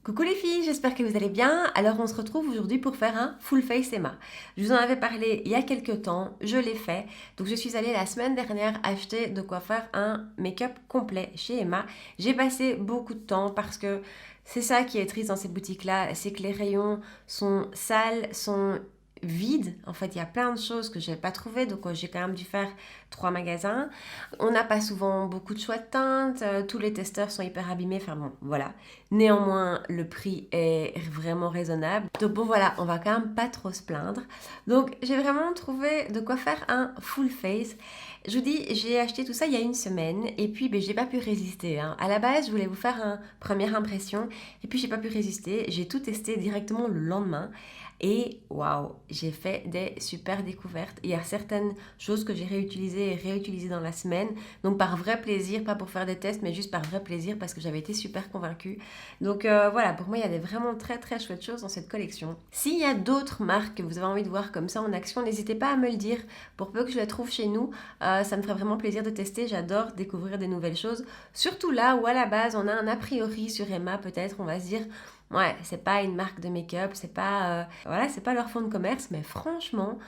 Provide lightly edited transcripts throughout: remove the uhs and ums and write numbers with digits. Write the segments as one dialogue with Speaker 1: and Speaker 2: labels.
Speaker 1: Coucou les filles, j'espère que vous allez bien. Alors on se retrouve aujourd'hui pour faire un full face Emma. Je vous en avais parlé il y a quelques temps, je l'ai fait. Donc je suis allée la semaine dernière acheter de quoi faire un make-up complet chez Emma. J'ai passé beaucoup de temps parce que c'est ça qui est triste dans ces boutiques-là, c'est que les rayons sont sales, sont vides. En fait, il y a plein de choses que je n'ai pas trouvées, donc j'ai quand même dû faire 3 magasins. On n'a pas souvent beaucoup de choix de teintes, tous les testeurs sont hyper abîmés, enfin bon, voilà. Néanmoins, le prix est vraiment raisonnable. Donc bon voilà, on va quand même pas trop se plaindre. Donc j'ai vraiment trouvé de quoi faire un full face. Je vous dis, j'ai acheté tout ça il y a une semaine et puis j'ai pas pu résister. À la base, je voulais vous faire une première impression et puis j'ai pas pu résister. J'ai tout testé directement le lendemain. Et waouh, j'ai fait des super découvertes. Il y a certaines choses que j'ai réutilisées et réutilisées dans la semaine. Donc par vrai plaisir, pas pour faire des tests, mais juste par vrai plaisir parce que j'avais été super convaincue. Donc voilà, pour moi, il y a des vraiment très très chouettes choses dans cette collection. S'il y a d'autres marques que vous avez envie de voir comme ça en action, n'hésitez pas à me le dire. Pour peu que je les trouve chez nous, ça me ferait vraiment plaisir de tester. J'adore découvrir des nouvelles choses. Surtout là où à la base, on a un a priori sur Emma, peut-être, on va se dire... Ouais, c'est pas une marque de make-up, c'est pas voilà, c'est pas leur fond de commerce, mais franchement,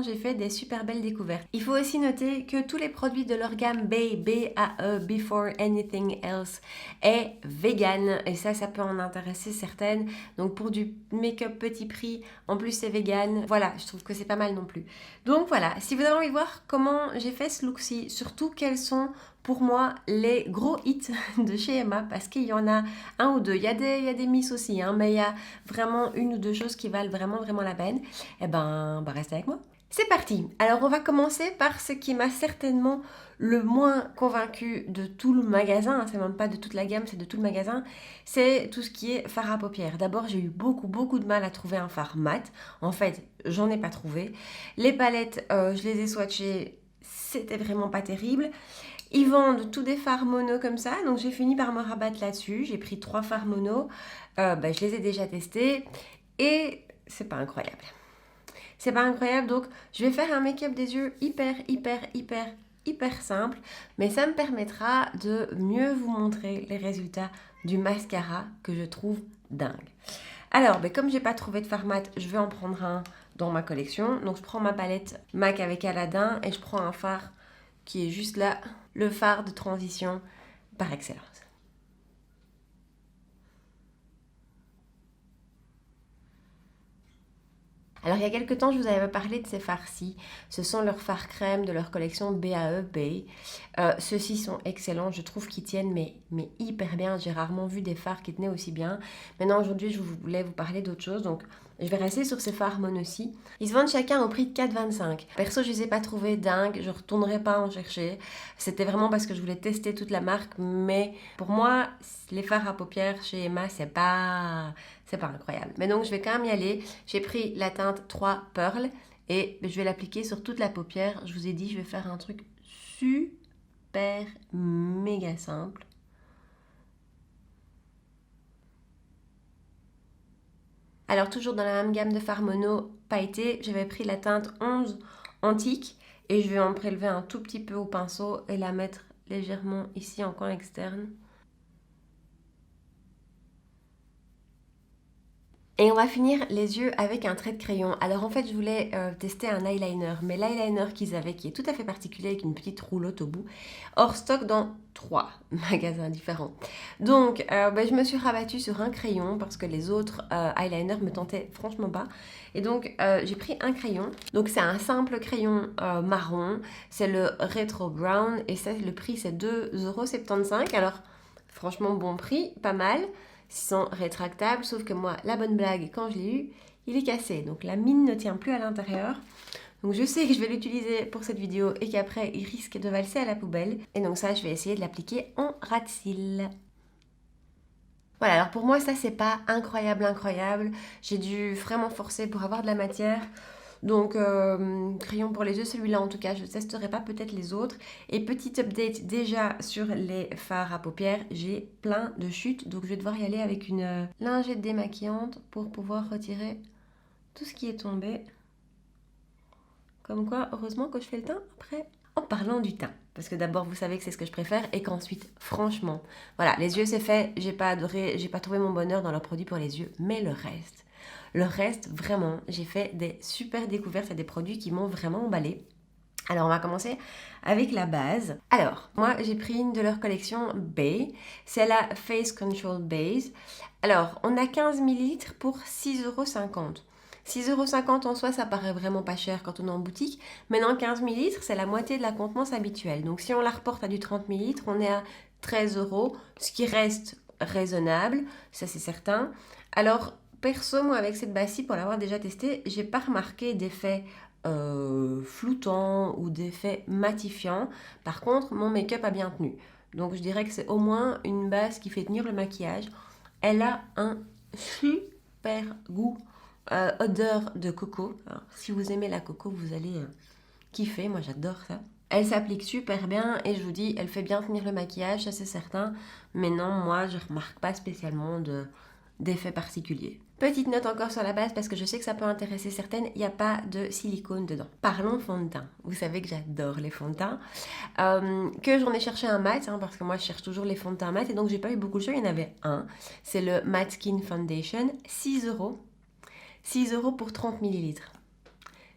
Speaker 1: j'ai fait des super belles découvertes. Il faut aussi noter que tous les produits de leur gamme BAE, Before Anything Else, est vegan et ça peut en intéresser certaines. Donc pour du make-up petit prix, en plus c'est vegan. Voilà, je trouve que c'est pas mal non plus. Donc voilà, si vous avez envie de voir comment j'ai fait ce look-ci, surtout quels sont pour moi les gros hits de chez Emma, parce qu'il y en a un ou deux. Il y a des miss aussi, hein, mais il y a vraiment une ou deux choses qui valent vraiment la peine. Eh ben, restez avec moi. C'est parti. Alors, on va commencer par ce qui m'a certainement le moins convaincu de tout le magasin. C'est même pas de toute la gamme, c'est de tout le magasin. C'est tout ce qui est fard à paupières. D'abord, j'ai eu beaucoup de mal à trouver un fard mat. En fait, j'en ai pas trouvé. Les palettes, je les ai swatchées. C'était vraiment pas terrible. Ils vendent tous des fards mono comme ça, donc j'ai fini par me rabattre là-dessus. J'ai pris 3 fards mono, je les ai déjà testés et c'est pas incroyable. C'est pas incroyable, donc je vais faire un make-up des yeux hyper simple, mais ça me permettra de mieux vous montrer les résultats du mascara que je trouve dingue. Alors, comme j'ai pas trouvé de fard mat, je vais en prendre un dans ma collection. Donc je prends ma palette MAC avec Aladdin et je prends un fard qui est juste là, le fard de transition par excellence. Alors il y a quelques temps, je vous avais parlé de ces fards-ci. Ce sont leurs fards crème de leur collection BAE Bay. Ceux-ci sont excellents, je trouve qu'ils tiennent mais hyper bien. J'ai rarement vu des fards qui tenaient aussi bien. Maintenant aujourd'hui, je voulais vous parler d'autre chose, donc je vais rester sur ces fards mono-ci. Ils se vendent chacun au prix de 4,25. Perso, je les ai pas trouvés dingues, je retournerai pas en chercher. C'était vraiment parce que je voulais tester toute la marque, mais pour moi, les fards à paupières chez Emma, c'est pas incroyable. Mais donc je vais quand même y aller. J'ai pris la teinte 3 Pearl et je vais l'appliquer sur toute la paupière. Je vous ai dit, je vais faire un truc super méga simple. Alors toujours dans la même gamme de fards mono pailletés, j'avais pris la teinte 11 Antique et je vais en prélever un tout petit peu au pinceau et la mettre légèrement ici en coin externe. Et on va finir les yeux avec un trait de crayon. Alors en fait, je voulais tester un eyeliner, mais l'eyeliner qu'ils avaient, qui est tout à fait particulier avec une petite roulotte au bout, hors stock dans 3 magasins différents. Donc je me suis rabattue sur un crayon parce que les autres eyeliners me tentaient franchement pas. Et donc j'ai pris un crayon. Donc c'est un simple crayon marron, c'est le Retro Brown et ça, le prix c'est 2,75 €. Alors franchement bon prix, pas mal. Ils sont rétractables, sauf que moi, la bonne blague, quand je l'ai eu, il est cassé. Donc la mine ne tient plus à l'intérieur. Donc je sais que je vais l'utiliser pour cette vidéo et qu'après, il risque de valser à la poubelle. Et donc ça, je vais essayer de l'appliquer en ras de cils. Voilà, alors pour moi, ça, c'est pas incroyable. J'ai dû vraiment forcer pour avoir de la matière. Donc, crayon pour les yeux, celui-là en tout cas, je ne testerai pas peut-être les autres. Et petit update déjà sur les fards à paupières, j'ai plein de chutes. Donc, je vais devoir y aller avec une lingette démaquillante pour pouvoir retirer tout ce qui est tombé. Comme quoi, heureusement que je fais le teint après. En parlant du teint. parce que d'abord vous savez que c'est ce que je préfère et qu'ensuite franchement, voilà, les yeux c'est fait, j'ai pas adoré, j'ai pas trouvé mon bonheur dans leurs produits pour les yeux, mais le reste vraiment, j'ai fait des super découvertes et des produits qui m'ont vraiment emballé. Alors on va commencer avec la base. Alors moi j'ai pris une de leur collection Bay, c'est la Face Control Base. Alors on a 15 ml pour 6,50 €. 6,50 € en soi, ça paraît vraiment pas cher quand on est en boutique. Maintenant, 15 ml, c'est la moitié de la contenance habituelle. Donc, si on la reporte à du 30 ml, on est à 13 €, ce qui reste raisonnable, ça c'est certain. Alors, perso, moi, avec cette base-ci, pour l'avoir déjà testée, j'ai pas remarqué d'effet floutant ou d'effet matifiant. Par contre, mon make-up a bien tenu. Donc, je dirais que c'est au moins une base qui fait tenir le maquillage. Elle a un super goût. Odeur de coco. Alors, si vous aimez la coco, vous allez kiffer. Moi, j'adore ça. Elle s'applique super bien et je vous dis, elle fait bien tenir le maquillage, ça c'est certain. Mais non, moi, je remarque pas spécialement d'effet particulier. Petite note encore sur la base parce que je sais que ça peut intéresser certaines, il n'y a pas de silicone dedans. Parlons fond de teint. Vous savez que j'adore les fonds de teint. Que j'en ai cherché un mat, parce que moi je cherche toujours les fonds de teint mat et donc j'ai pas eu beaucoup de choix, il y en avait un. C'est le Matte Skin Foundation, 6 €. 6 € pour 30 ml.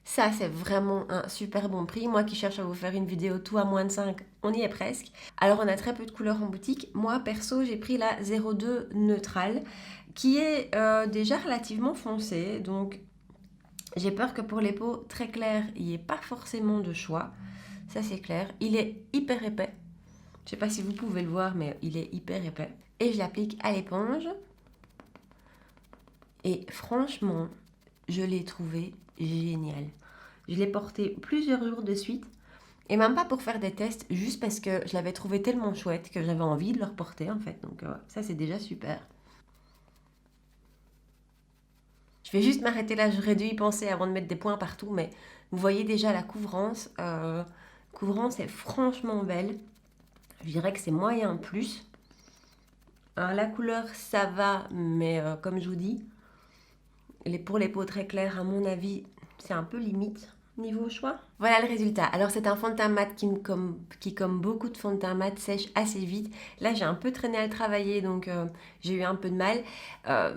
Speaker 1: Ça, c'est vraiment un super bon prix. Moi qui cherche à vous faire une vidéo tout à moins de 5, on y est presque. Alors, on a très peu de couleurs en boutique. Moi, perso, j'ai pris la 02 Neutral, qui est déjà relativement foncée. Donc, j'ai peur que pour les peaux très claires, il n'y ait pas forcément de choix. Ça, c'est clair. Il est hyper épais. Je ne sais pas si vous pouvez le voir, mais il est hyper épais. Et je l'applique à l'éponge. Et franchement, je l'ai trouvé génial. Je l'ai porté plusieurs jours de suite. Et même pas pour faire des tests, juste parce que je l'avais trouvé tellement chouette que j'avais envie de le reporter en fait. Donc ça, c'est déjà super. Je vais juste m'arrêter là, j'aurais dû y penser avant de mettre des points partout. Mais vous voyez déjà la couvrance. Couvrance est franchement belle. Je dirais que c'est moyen plus. Alors, la couleur, ça va, mais comme je vous dis, pour les peaux très claires, à mon avis, c'est un peu limite niveau choix. Voilà le résultat. Alors c'est un fond de teint mat qui comme beaucoup de fonds de teint mat, sèche assez vite. Là, j'ai un peu traîné à le travailler, donc j'ai eu un peu de mal.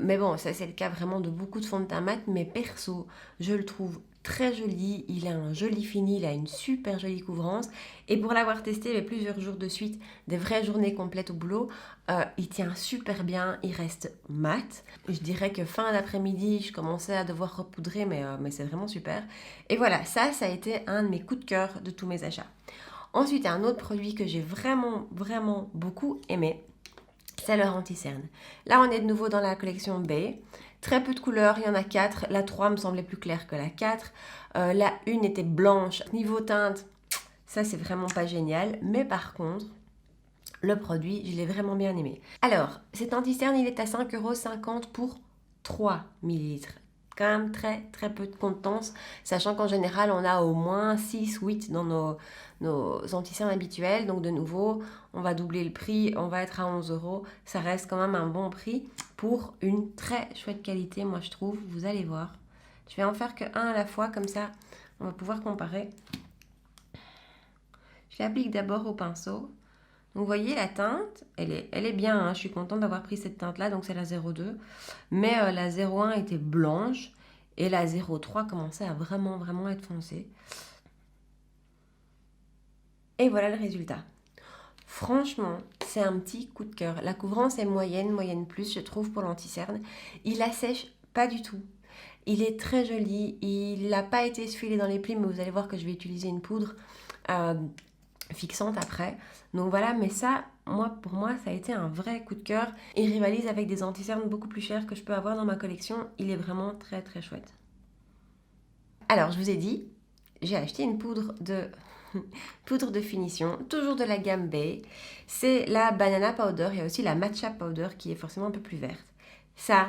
Speaker 1: Mais bon, ça c'est le cas vraiment de beaucoup de fonds de teint mat. Mais perso, je le trouve très joli. Il a un joli fini, il a une super jolie couvrance. Et pour l'avoir testé mais plusieurs jours de suite, des vraies journées complètes au boulot, il tient super bien, il reste mat. Je dirais que fin d'après-midi, je commençais à devoir repoudrer, mais c'est vraiment super. Et voilà, ça a été un de mes coups de cœur de tous mes achats. Ensuite, un autre produit que j'ai vraiment, vraiment beaucoup aimé, c'est leur anti-cerne. Là, on est de nouveau dans la collection Bay. Très peu de couleurs, il y en a 4. La 3 me semblait plus claire que la 4. La 1 était blanche. Niveau teinte, ça c'est vraiment pas génial. Mais par contre, le produit, je l'ai vraiment bien aimé. Alors, cet anti-cerne, il est à 5,50 € pour 3 ml. Quand même très très peu de contenance, sachant qu'en général, on a au moins 6 ou 8 dans nos anti-cernes habituels. Donc de nouveau, on va doubler le prix, on va être à 11 €. Ça reste quand même un bon prix pour une très chouette qualité, moi je trouve. Vous allez voir. Je vais en faire que un à la fois, comme ça, on va pouvoir comparer. Je l'applique d'abord au pinceau. Donc vous voyez la teinte, elle est bien, hein. Je suis contente d'avoir pris cette teinte là, donc c'est la 02. Mais la 01 était blanche et la 03 commençait à vraiment vraiment être foncée. Et voilà le résultat. Franchement, c'est un petit coup de cœur. La couvrance est moyenne plus je trouve pour l'anti-cerne. Il assèche pas du tout. Il est très joli, il n'a pas été essuyé dans les plis, mais vous allez voir que je vais utiliser une poudre fixante après. Donc voilà, mais ça, pour moi, ça a été un vrai coup de cœur. Il rivalise avec des anti-cernes beaucoup plus chers que je peux avoir dans ma collection. Il est vraiment très très chouette. Alors, je vous ai dit, j'ai acheté une poudre de finition, toujours de la gamme Bay. C'est la Banana Powder, il y a aussi la Matcha Powder qui est forcément un peu plus verte. Ça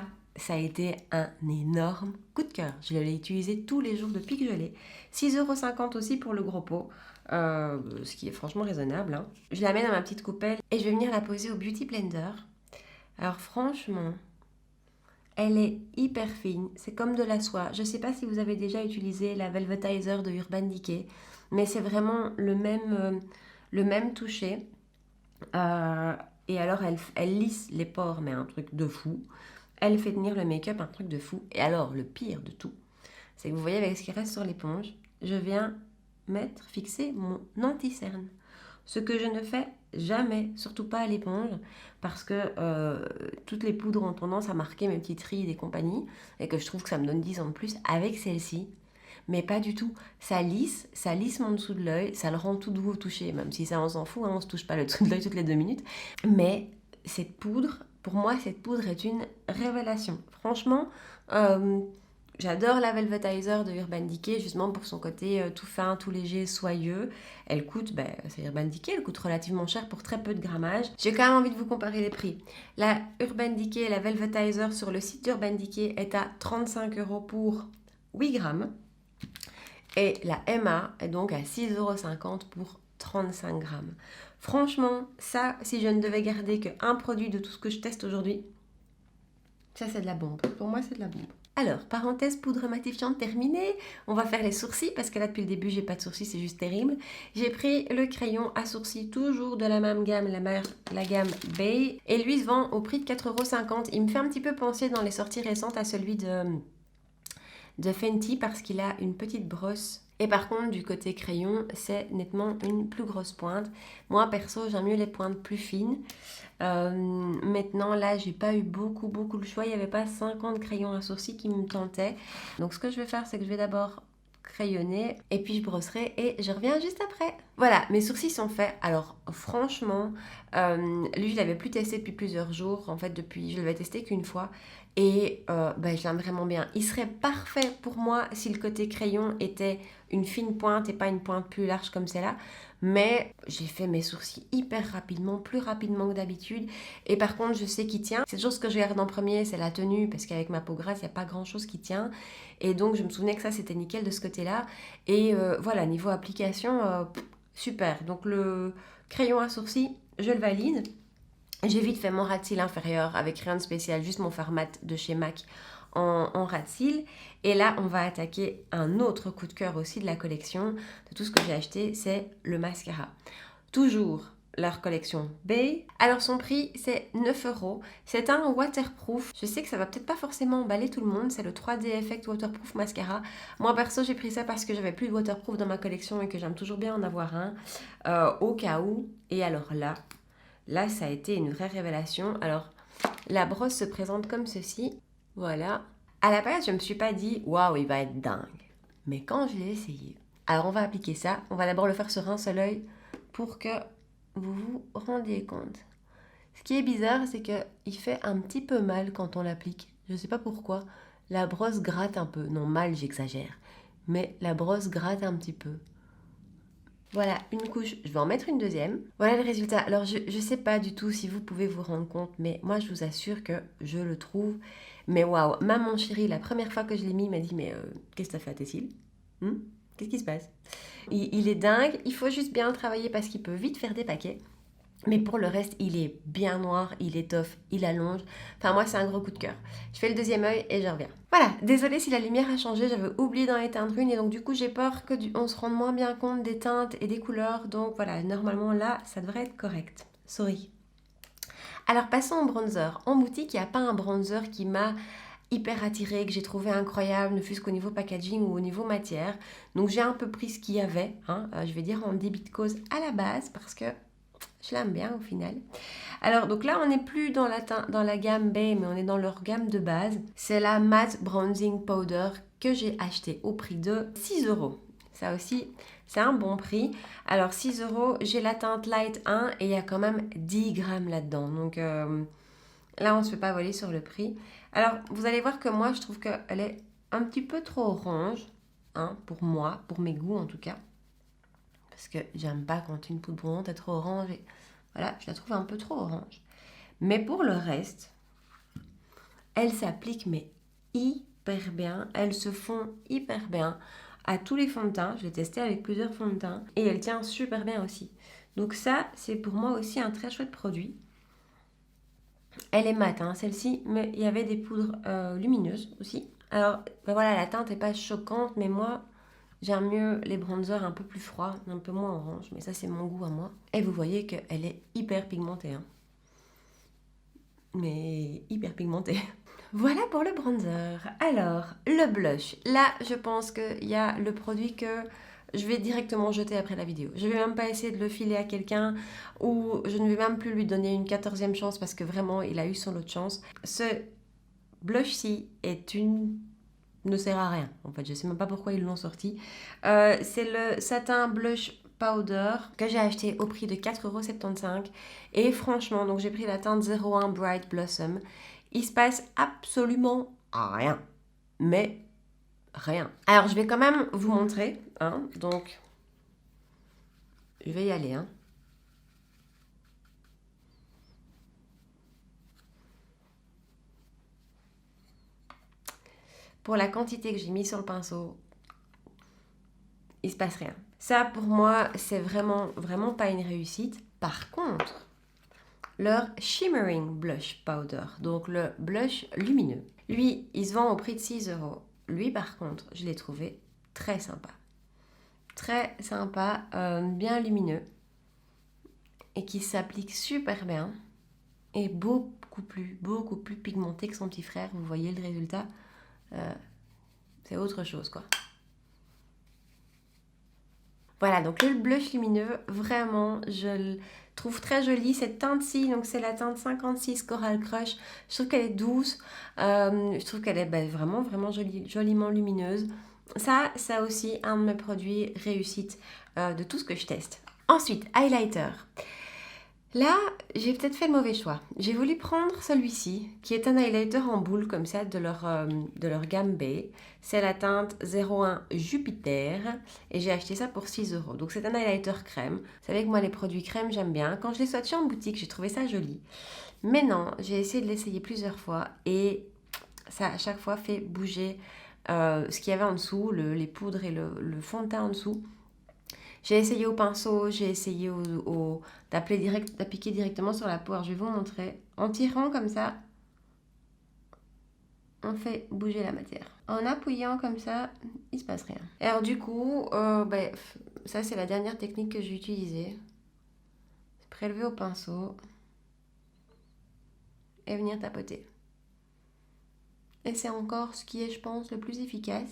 Speaker 1: a été un énorme coup de cœur. Je l'ai utilisé tous les jours depuis que je l'ai. 6,50 € aussi pour le gros pot. Ce qui est franchement raisonnable, hein. Je la mets dans ma petite coupelle et je vais venir la poser au Beauty Blender. Alors franchement, elle est hyper fine, c'est comme de la soie. Je ne sais pas si vous avez déjà utilisé la Velvetizer de Urban Decay, mais c'est vraiment le même le même toucher. Et alors, elle lisse les pores, mais un truc de fou. Elle fait tenir le make-up, un truc de fou. Et alors, le pire de tout, c'est que vous voyez, avec ce qui reste sur l'éponge, je viens fixer mon anti-cerne. Ce que je ne fais jamais, surtout pas à l'éponge, parce que toutes les poudres ont tendance à marquer mes petites rides et compagnie, et que je trouve que ça me donne 10 ans de plus. Avec celle-ci, mais pas du tout. Ça lisse mon dessous de l'œil, ça le rend tout doux au toucher, même si ça on s'en fout, hein, on se touche pas le dessous de l'œil toutes les 2 minutes. Mais cette poudre, pour moi, cette poudre est une révélation. Franchement, j'adore la Velvetizer de Urban Decay, justement pour son côté tout fin, tout léger, soyeux. Elle coûte, c'est Urban Decay, elle coûte relativement cher pour très peu de grammage. J'ai quand même envie de vous comparer les prix. La Urban Decay, la Velvetizer sur le site d'Urban Decay est à 35 € pour 8 grammes. Et la Emma est donc à 6,50 € pour 35 grammes. Franchement, ça, si je ne devais garder qu'un produit de tout ce que je teste aujourd'hui, ça c'est de la bombe. Pour moi, c'est de la bombe. Alors, parenthèse poudre matifiante terminée, on va faire les sourcils parce que là depuis le début j'ai pas de sourcils, c'est juste terrible. J'ai pris le crayon à sourcils toujours de la même gamme, la gamme Bay, et lui se vend au prix de 4,50 €. Il me fait un petit peu penser dans les sorties récentes à celui de Fenty parce qu'il a une petite brosse. Et par contre, du côté crayon, c'est nettement une plus grosse pointe. Moi, perso, j'aime mieux les pointes plus fines. Maintenant, là, j'ai pas eu beaucoup le choix. Il n'y avait pas 50 crayons à sourcils qui me tentaient. Donc, ce que je vais faire, c'est que je vais d'abord crayonner et puis je brosserai et je reviens juste après. Voilà, mes sourcils sont faits. Alors, franchement, lui, je l'avais plus testé depuis plusieurs jours. En fait, je l'avais testé qu'une fois. Et je l'aime vraiment bien. Il serait parfait pour moi si le côté crayon était une fine pointe et pas une pointe plus large comme celle-là. Mais j'ai fait mes sourcils hyper rapidement, plus rapidement que d'habitude. Et par contre, je sais qu'il tient. Cette chose que je regarde en premier, c'est la tenue, parce qu'avec ma peau grasse, il n'y a pas grand-chose qui tient. Et donc, je me souvenais que ça, c'était nickel de ce côté-là. Et voilà, niveau application, super. Donc, le crayon à sourcils, je le valide. J'ai vite fait mon rat de cils inférieur avec rien de spécial, juste mon fard mat de chez MAC en rat de cils. Et là, on va attaquer un autre coup de cœur aussi de la collection. De tout ce que j'ai acheté, c'est le mascara. Toujours leur collection Bay. Alors son prix, c'est 9 €. C'est un waterproof. Je sais que ça va peut-être pas forcément emballer tout le monde. C'est le 3D Effect Waterproof Mascara. Moi, perso, j'ai pris ça parce que j'avais plus de waterproof dans ma collection et que j'aime toujours bien en avoir un. Au cas où. Et alors là, ça a été une vraie révélation. Alors, la brosse se présente comme ceci. Voilà. À la base, je ne me suis pas dit « Waouh, il va être dingue ». Mais quand je l'ai essayé... Alors, on va appliquer ça. On va d'abord le faire sur un seul œil pour que vous vous rendiez compte. Ce qui est bizarre, c'est qu'il fait un petit peu mal quand on l'applique. Je ne sais pas pourquoi. La brosse gratte un peu. Non, mal, j'exagère. Mais la brosse gratte un petit peu. Voilà, une couche, je vais en mettre une deuxième. Voilà le résultat. Alors, je ne sais pas du tout si vous pouvez vous rendre compte, mais moi, je vous assure que je le trouve. Mais waouh, même mon chéri, la première fois que je l'ai mis, il m'a dit « Mais qu'est-ce que ça fait à tes cils Qu'est-ce qui se passe ?» Il est dingue, il faut juste bien le travailler parce qu'il peut vite faire des paquets. Mais pour le reste, il est bien noir, il étoffe, il allonge. Enfin, moi, c'est un gros coup de cœur. Je fais le deuxième œil et je reviens. Voilà, désolée si la lumière a changé, j'avais oublié d'en éteindre une. Et donc, du coup, j'ai peur qu'on se rende moins bien compte des teintes et des couleurs. Donc, voilà, normalement, là, ça devrait être correct. Sorry. Alors, passons au bronzer. En boutique, il n'y a pas un bronzer qui m'a hyper attirée, que j'ai trouvé incroyable, ne fût-ce qu'au niveau packaging ou au niveau matière. Donc, j'ai un peu pris ce qu'il y avait. Je vais dire en débit de cause à la base parce que je l'aime bien au final. Alors, donc là, on n'est plus dans la gamme Bay, mais on est dans leur gamme de base. C'est la Matte Bronzing Powder que j'ai acheté au prix de 6 €. Ça aussi, c'est un bon prix. Alors, 6 €, j'ai la teinte Light 1 et il y a quand même 10 grammes là-dedans. Donc là, on ne se fait pas voler sur le prix. Alors, vous allez voir que moi, je trouve qu'elle est un petit peu trop orange, pour moi, pour mes goûts en tout cas. Parce que j'aime pas quand une poudre bronzante est trop orange. Et voilà, je la trouve un peu trop orange. Mais pour le reste, elle s'applique mais hyper bien. Elles se fond hyper bien à tous les fonds de teint. Je l'ai testé avec plusieurs fonds de teint. Et elle tient super bien aussi. Donc ça, c'est pour moi aussi un très chouette produit. Elle est mate, celle-ci. Mais il y avait des poudres lumineuses aussi. Alors, voilà, la teinte n'est pas choquante. Mais moi, J'aime mieux les bronzers un peu plus froids, un peu moins orange, mais ça c'est mon goût à moi. Et vous voyez qu'elle est hyper pigmentée, hein. Mais hyper pigmentée. Voilà pour le bronzer. Alors, le blush. Là, je pense qu'il y a le produit que je vais directement jeter après la vidéo. Je ne vais même pas essayer de le filer à quelqu'un ou je ne vais même plus lui donner une 14e chance parce que vraiment, il a eu son lot de chance. Ce blush-ci ne sert à rien. En fait, je ne sais même pas pourquoi ils l'ont sorti. C'est le Satin Blush Powder que j'ai acheté au prix de 4,75 €. Et franchement, donc j'ai pris la teinte 01 Bright Blossom. Il se passe absolument rien. Mais rien. Alors, je vais quand même vous montrer. Hein, donc, je vais y aller. Hein. Pour la quantité que j'ai mis sur le pinceau, il se passe rien. Ça, pour moi, c'est vraiment pas une réussite. Par contre, leur Shimmering Blush Powder, donc le blush lumineux, lui, il se vend au prix de 6 €. Lui, par contre, je l'ai trouvé très sympa. Très sympa, bien lumineux et qui s'applique super bien et beaucoup plus pigmenté que son petit frère. Vous voyez le résultat, c'est autre chose quoi. Voilà, donc le blush lumineux, vraiment, je le trouve très joli. Cette teinte-ci, donc c'est la teinte 56 Coral Crush. Je trouve qu'elle est douce. Je trouve qu'elle est vraiment joliment lumineuse. Ça aussi, un de mes produits réussite de tout ce que je teste. Ensuite, highlighter. Là, j'ai peut-être fait le mauvais choix. J'ai voulu prendre celui-ci, qui est un highlighter en boule comme ça de leur gamme B. C'est la teinte 01 Jupiter et j'ai acheté ça pour 6 €. Donc c'est un highlighter crème. Vous savez que moi les produits crème j'aime bien. Quand je les swatchais en boutique, j'ai trouvé ça joli. Mais non, j'ai essayé de l'essayer plusieurs fois et ça à chaque fois fait bouger ce qu'il y avait en dessous, les poudres et le fond de teint en dessous. J'ai essayé au pinceau, j'ai essayé d'appliquer directement sur la peau. Alors, je vais vous montrer. En tirant comme ça, on fait bouger la matière. En appuyant comme ça, il se passe rien. Alors du coup, ça c'est la dernière technique que j'ai utilisée. Prélever au pinceau et venir tapoter. Et c'est encore ce qui est, je pense, le plus efficace.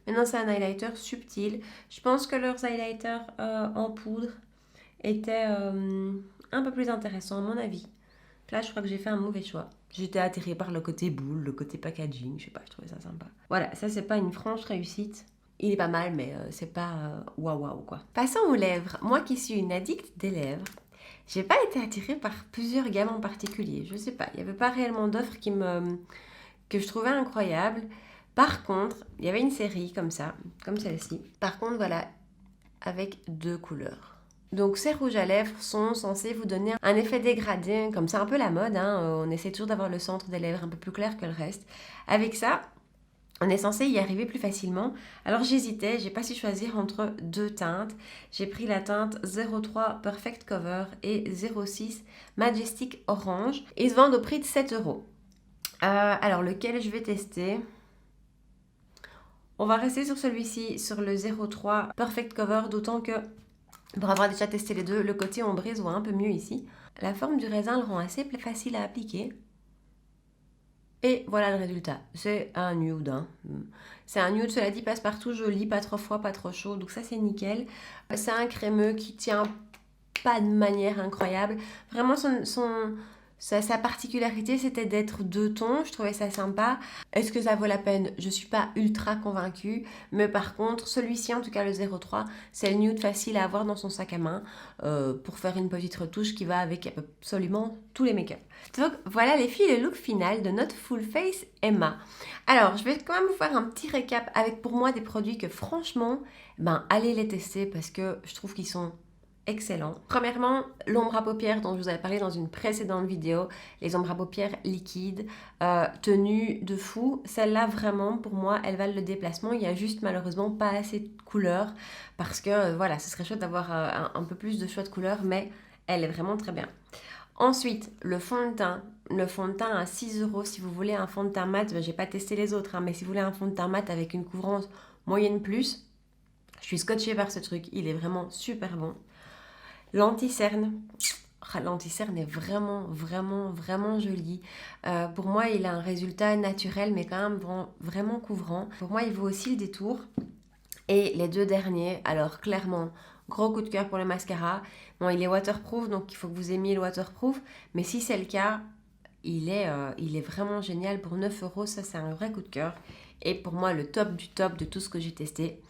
Speaker 1: Maintenant, c'est un highlighter subtil. Je pense que leurs highlighters en poudre étaient un peu plus intéressants à mon avis. Là, je crois que j'ai fait un mauvais choix. J'étais attirée par le côté boule, le côté packaging. Je sais pas, je trouvais ça sympa. Voilà, ça, c'est pas une franche réussite. Il est pas mal, mais c'est pas waouh quoi. Passons aux lèvres. Moi qui suis une addict des lèvres, j'ai pas été attirée par plusieurs gammes en particulier. Je sais pas, il y avait pas réellement d'offres que je trouvais incroyables. Par contre, il y avait une série comme ça, comme celle-ci. Par contre, voilà, avec 2 couleurs. Donc ces rouges à lèvres sont censés vous donner un effet dégradé, comme c'est un peu la mode, hein, on essaie toujours d'avoir le centre des lèvres un peu plus clair que le reste. Avec ça, on est censé y arriver plus facilement. Alors j'hésitais, j'ai pas su choisir entre 2 teintes. J'ai pris la teinte 03 Perfect Cover et 06 Majestic Orange. Ils se vendent au prix de 7 €. Alors lequel je vais tester ? On va rester sur celui-ci, sur le 03 Perfect Cover, d'autant que pour avoir déjà testé les deux, le côté ombré se voit un peu mieux ici. La forme du raisin le rend assez facile à appliquer. Et voilà le résultat. C'est un nude. Hein. C'est un nude, cela dit, passe-partout, joli, pas trop froid, pas trop chaud. Donc ça, c'est nickel. C'est un crémeux qui tient pas de manière incroyable. Vraiment, sa particularité, c'était d'être 2 tons. Je trouvais ça sympa. Est-ce que ça vaut la peine ? Je ne suis pas ultra convaincue. Mais par contre, celui-ci, en tout cas le 03, c'est le nude facile à avoir dans son sac à main pour faire une petite retouche qui va avec absolument tous les make-up. Donc voilà les filles, le look final de notre Full Face Emma. Alors, je vais quand même vous faire un petit récap avec pour moi des produits que franchement, allez les tester parce que je trouve qu'ils sont excellent. Premièrement, l'ombre à paupières dont je vous avais parlé dans une précédente vidéo, les ombres à paupières liquides, tenues de fou. Celle-là, vraiment, pour moi, elle valent le déplacement. Il y a juste malheureusement pas assez de couleurs parce que, voilà, ce serait chouette d'avoir un peu plus de choix de couleurs, mais elle est vraiment très bien. Ensuite, le fond de teint. Le fond de teint à 6 € si vous voulez un fond de teint mat. J'ai pas testé les autres, hein, mais si vous voulez un fond de teint mat avec une couvrance moyenne plus. Je suis scotchée par ce truc, il est vraiment super bon. L'anti-cerne. L'anti-cerne est vraiment, vraiment, vraiment joli. Pour moi, il a un résultat naturel, mais quand même vraiment couvrant. Pour moi, il vaut aussi le détour. Et les deux derniers, alors clairement, gros coup de cœur pour le mascara. Bon, il est waterproof, donc il faut que vous aimiez le waterproof. Mais si c'est le cas, il est vraiment génial. Pour 9 euros, ça c'est un vrai coup de cœur. Et pour moi, le top du top de tout ce que j'ai testé,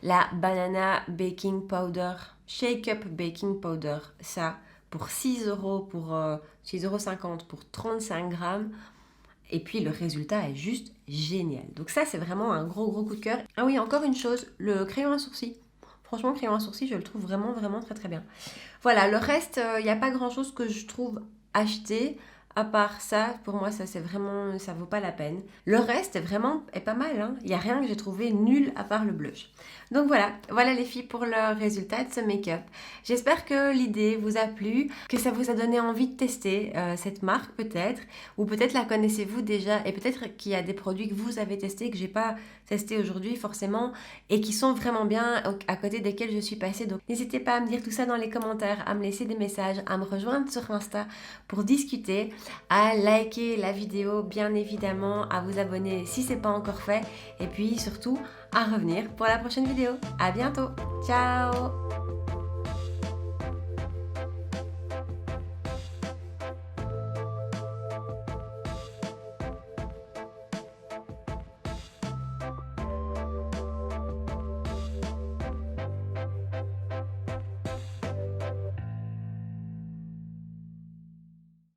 Speaker 1: la Banana Baking Powder, Shake Up Baking Powder. Ça, pour 6 euros, pour 6,50 € pour 35 grammes. Et puis le résultat est juste génial. Donc ça, c'est vraiment un gros coup de cœur. Ah oui, encore une chose, le crayon à sourcils. Franchement, le crayon à sourcils, je le trouve vraiment, vraiment très très bien. Voilà, le reste, il n'y a pas grand chose que je trouve acheté. À part ça, pour moi, ça c'est vraiment, ça vaut pas la peine. Le reste est pas mal, hein. Il n'y a rien que j'ai trouvé nul à part le blush. Donc voilà les filles pour le résultat de ce make-up. J'espère que l'idée vous a plu, que ça vous a donné envie de tester cette marque peut-être, ou peut-être la connaissez-vous déjà, et peut-être qu'il y a des produits que vous avez testés que j'ai pas testé aujourd'hui forcément, et qui sont vraiment bien à côté desquels je suis passée. Donc n'hésitez pas à me dire tout ça dans les commentaires, à me laisser des messages, à me rejoindre sur Insta pour discuter, à liker la vidéo bien évidemment, à vous abonner si c'est pas encore fait, et puis surtout à revenir pour la prochaine vidéo. À bientôt, ciao.